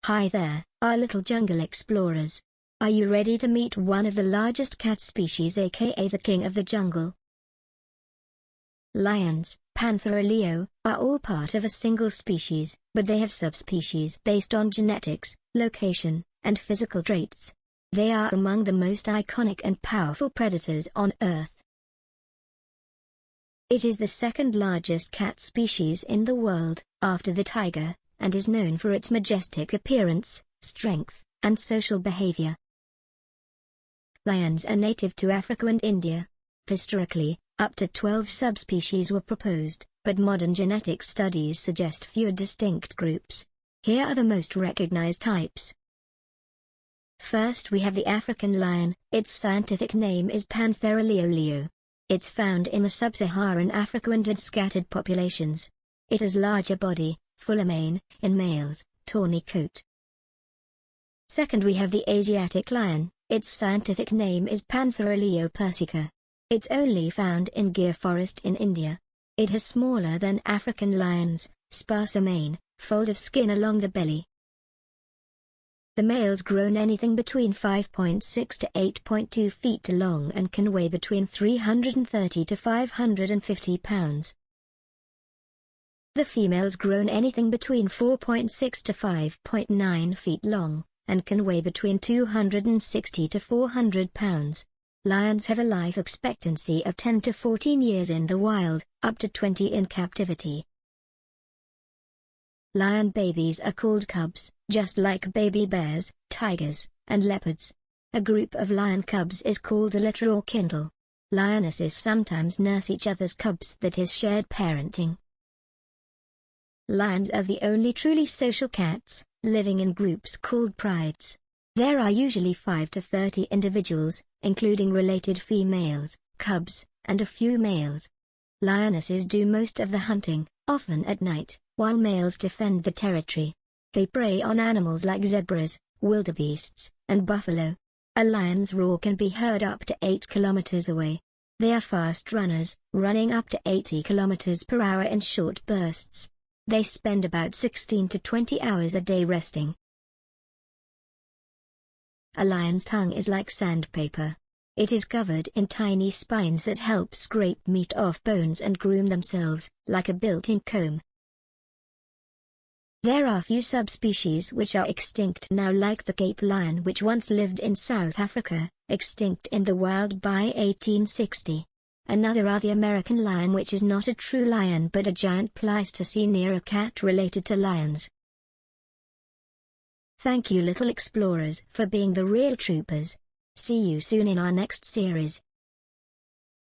Hi there, our little jungle explorers. Are you ready to meet one of the largest cat species, aka the king of the jungle? Lions, Panthera leo, are all part of a single species, but they have subspecies based on genetics, location, and physical traits. They are among the most iconic and powerful predators on Earth. It is the second largest cat species in the world, after the tiger, and is known for its majestic appearance, strength, and social behavior. Lions are native to Africa and India. Historically, up to 12 subspecies were proposed, but modern genetic studies suggest fewer distinct groups. Here are the most recognized types. First we have the African lion. Its scientific name is Panthera leo. It's found in the sub-Saharan Africa and in scattered populations. It has larger body, fuller mane, in males, tawny coat. Second we have the Asiatic lion. Its scientific name is Panthera leo persica. It's only found in Gir forest in India. It has smaller than African lions, sparser mane, fold of skin along the belly. The males grown anything between 5.6 to 8.2 feet long and can weigh between 330 to 550 pounds. The females grown anything between 4.6 to 5.9 feet long, and can weigh between 260 to 400 pounds. Lions have a life expectancy of 10 to 14 years in the wild, up to 20 in captivity. Lion babies are called cubs, just like baby bears, tigers, and leopards. A group of lion cubs is called a litter or kindle. Lionesses sometimes nurse each other's cubs, that is shared parenting. Lions are the only truly social cats, living in groups called prides. There are usually 5 to 30 individuals, including related females, cubs, and a few males. Lionesses do most of the hunting, often at night, while males defend the territory. They prey on animals like zebras, wildebeests, and buffalo. A lion's roar can be heard up to 8 kilometers away. They are fast runners, running up to 80 kilometers per hour in short bursts. They spend about 16 to 20 hours a day resting. A lion's tongue is like sandpaper. It is covered in tiny spines that help scrape meat off bones and groom themselves, like a built-in comb. There are few subspecies which are extinct now, like the Cape lion, which once lived in South Africa, extinct in the wild by 1860. Another are the American lion, which is not a true lion but a giant Pleistocene era cat related to lions. Thank you, little explorers, for being the real troopers. See you soon in our next series.